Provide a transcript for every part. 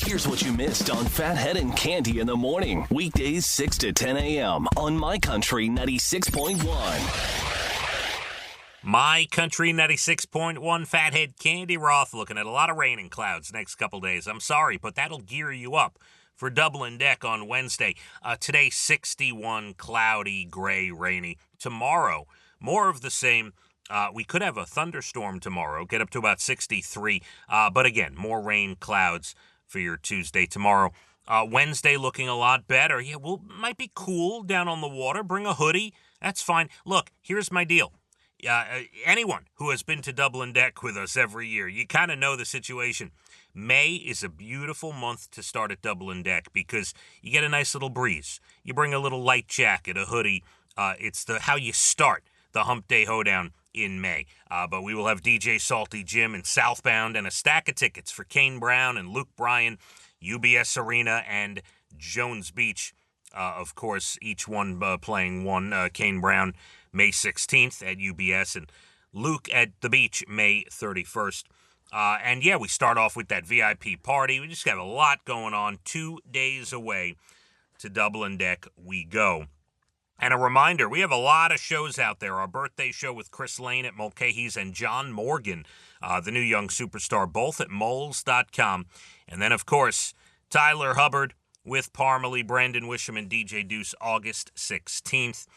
Here's what you missed on Phathead and Cande in the morning. Weekdays 6 to 10 a.m. on My Country 96.1. My Country 96.1, Phathead, Cande Roth, looking at a lot of rain and clouds next couple days. I'm sorry, but that'll gear you up for Double and Deck on Wednesday. Today, 61, cloudy, gray, rainy. Tomorrow, more of the same. We could have a thunderstorm tomorrow, get up to about 63. But again, more rain, clouds for your Tuesday tomorrow. Wednesday looking a lot better. Yeah, might be cool down on the water. Bring a hoodie. That's fine. Look, here's my deal. Anyone who has been to Double and Deck with us every year, you kind of know the situation. May is a beautiful month to start at Double and Deck because you get a nice little breeze. You bring a little light jacket, a hoodie. It's how you start the Hump Day Hoedown in May. But we will have DJ Salty Jim in Southbound and a stack of tickets for Kane Brown and Luke Bryan, UBS Arena, and Jones Beach. Of course, each one playing one. Kane Brown May 16th at UBS, and Luke at the beach May 31st. And yeah, we start off with that VIP party. We just got a lot going on. 2 days away to Double and Deck we go. And a reminder, we have a lot of shows out there. Our birthday show with Chris Lane at Mulcahy's and John Morgan, the new young superstar, both at moles.com. And then, of course, Tyler Hubbard with Parmalee, Brandon Wisham, and DJ Deuce, August 16th.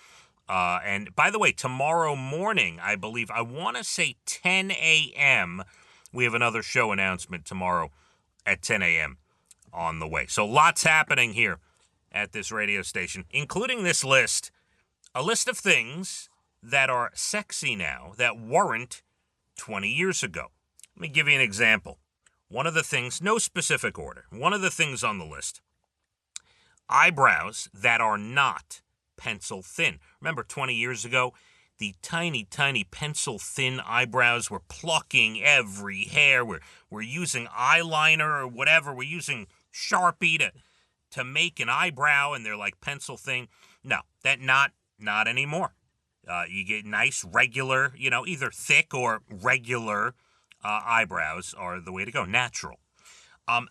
And by the way, tomorrow morning, I believe, I want to say 10 a.m., we have another show announcement tomorrow at 10 a.m. on the way. So lots happening here at this radio station, including this list, a list of things that are sexy now that weren't 20 years ago. Let me give you an example. One of the things, no specific order, one of the things on the list, eyebrows that are not pencil thin. Remember 20 years ago, the tiny, tiny pencil thin eyebrows were plucking every hair. We're using eyeliner or whatever. We're using Sharpie to make an eyebrow, and they're like pencil thin. No, that not anymore. You get nice, regular, either thick or regular eyebrows are the way to go. Natural.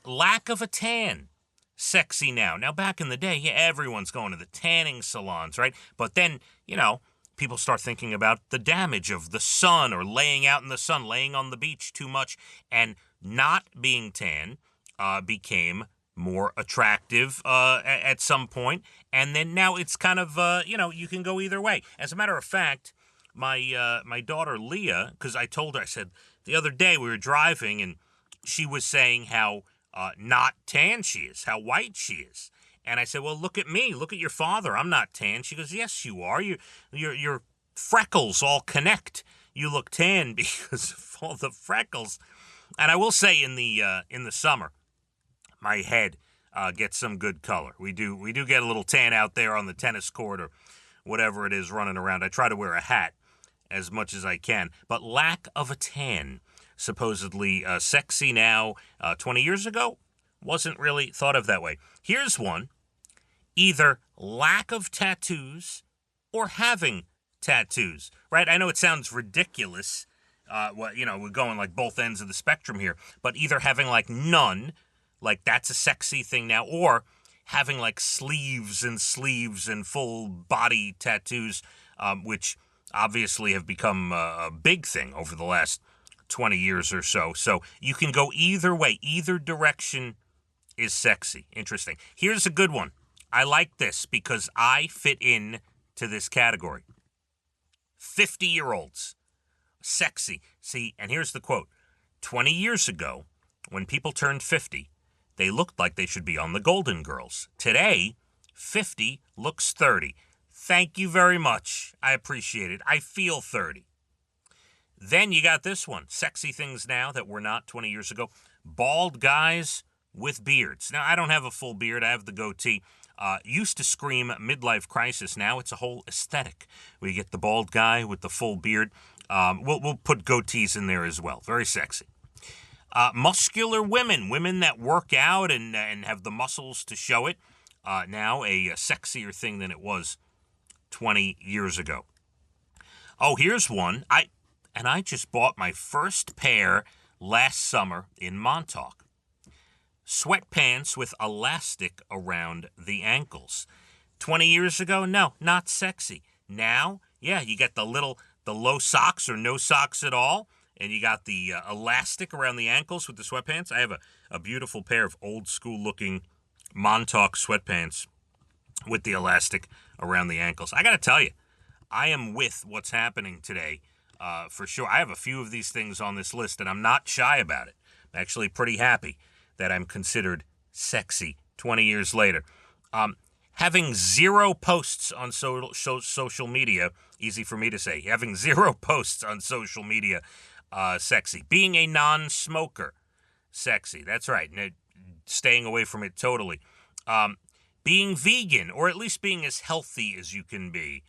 Lack of a tan. Sexy now. Now, back in the day, yeah, everyone's going to the tanning salons, right? But then, people start thinking about the damage of the sun or laying out in the sun, laying on the beach too much, and not being tan became more attractive at some point. And then now it's kind of, you can go either way. As a matter of fact, my daughter Leah, because I told her, I said, the other day we were driving and she was saying how not tan she is, how white she is. And I said, well, look at me. Look at your father. I'm not tan. She goes, yes, you are. Your freckles all connect. You look tan because of all the freckles. And I will say in the summer, my head gets some good color. We do get a little tan out there on the tennis court or whatever it is running around. I try to wear a hat as much as I can. But lack of a tan, supposedly sexy now, 20 years ago, wasn't really thought of that way. Here's one. Either lack of tattoos or having tattoos, right? I know it sounds ridiculous. We're going like both ends of the spectrum here, but either having like none, like that's a sexy thing now, or having like sleeves and full body tattoos, which obviously have become a big thing over the last 20 years or so. So you can go either way. Either direction is sexy. Interesting. Here's a good one. I like this because I fit in to this category. 50-year-olds. Sexy. See, and here's the quote. 20 years ago, when people turned 50, they looked like they should be on the Golden Girls. Today, 50 looks 30. Thank you very much. I appreciate it. I feel 30. Then you got this one. Sexy things now that were not 20 years ago. Bald guys with beards. Now, I don't have a full beard. I have the goatee. Used to scream midlife crisis. Now it's a whole aesthetic. We get the bald guy with the full beard. We'll put goatees in there as well. Very sexy. Muscular women that work out and have the muscles to show it. Now a sexier thing than it was 20 years ago. Oh, here's one. I just bought my first pair last summer in Montauk. sweatpants with elastic around the ankles. 20 years ago, no, not sexy. Now, yeah, you got the low socks or no socks at all, and you got the elastic around the ankles with the sweatpants. I have a beautiful pair of old school looking Montauk sweatpants with the elastic around the ankles. I got to tell you, I am with what's happening today for sure. I have a few of these things on this list, and I'm not shy about it. I'm actually pretty happy that I'm considered sexy 20 years later. Having zero posts on social media, easy for me to say. Having zero posts on social media, sexy. Being a non-smoker, sexy. That's right. Staying away from it totally. Being vegan, or at least being as healthy as you can be,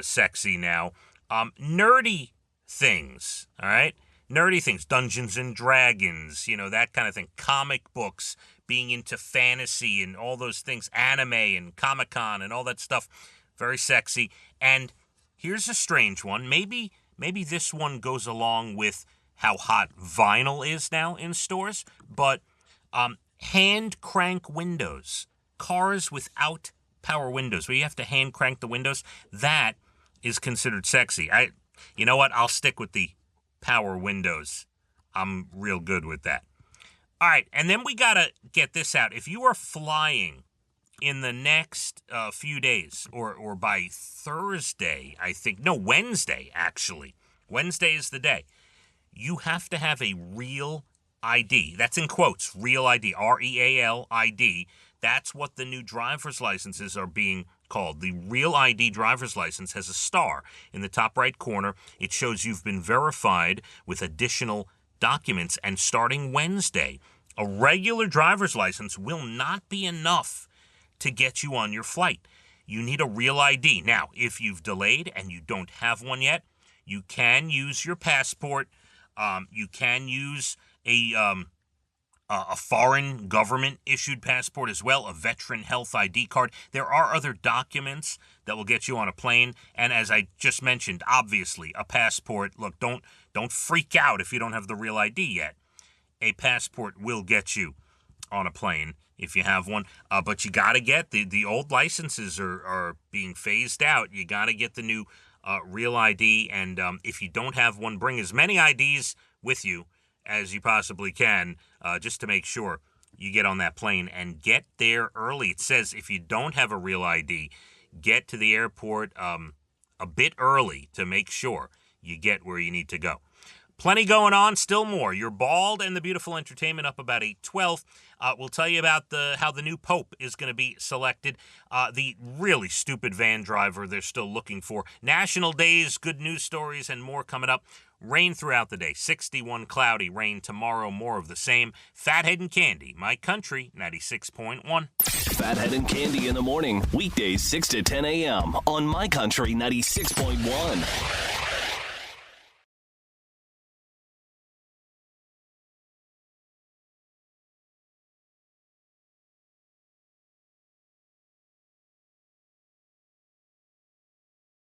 sexy now. Nerdy things, all right? Nerdy things, Dungeons and Dragons, that kind of thing. Comic books, being into fantasy and all those things, anime and Comic-Con and all that stuff, very sexy. And here's a strange one. Maybe this one goes along with how hot vinyl is now in stores, but hand crank windows, cars without power windows, where you have to hand crank the windows, that is considered sexy. You know what? I'll stick with the power windows. I'm real good with that. All right, and then we got to get this out. If you are flying in the next few days, or by Thursday, Wednesday, actually. Wednesday is the day. You have to have a real ID. That's in quotes, real ID, REAL ID. That's what the new driver's licenses are being called. The Real ID driver's license has a star in the top right corner. It shows you've been verified with additional documents. And starting Wednesday, a regular driver's license will not be enough to get you on your flight. You need a Real ID. Now, if you've delayed and you don't have one yet, you can use your passport. You can use a foreign government-issued passport as well, a veteran health ID card. There are other documents that will get you on a plane, and as I just mentioned, obviously, a passport. Look, don't freak out if you don't have the Real ID yet. A passport will get you on a plane if you have one, but you got to get the old licenses are being phased out. You got to get the new Real ID, and if you don't have one, bring as many IDs with you as you possibly can, just to make sure you get on that plane and get there early. It says if you don't have a Real ID, get to the airport a bit early to make sure you get where you need to go. Plenty going on, still more. Your Bald and the Beautiful entertainment up about 8:12. We'll tell you about how the new Pope is going to be selected. The really stupid van driver they're still looking for. National days, good news stories, and more coming up. Rain throughout the day. 61 cloudy. Rain tomorrow. More of the same. Phathead and Cande. My Country 96.1. Phathead and Cande in the morning. Weekdays 6 to 10 a.m. on My Country 96.1.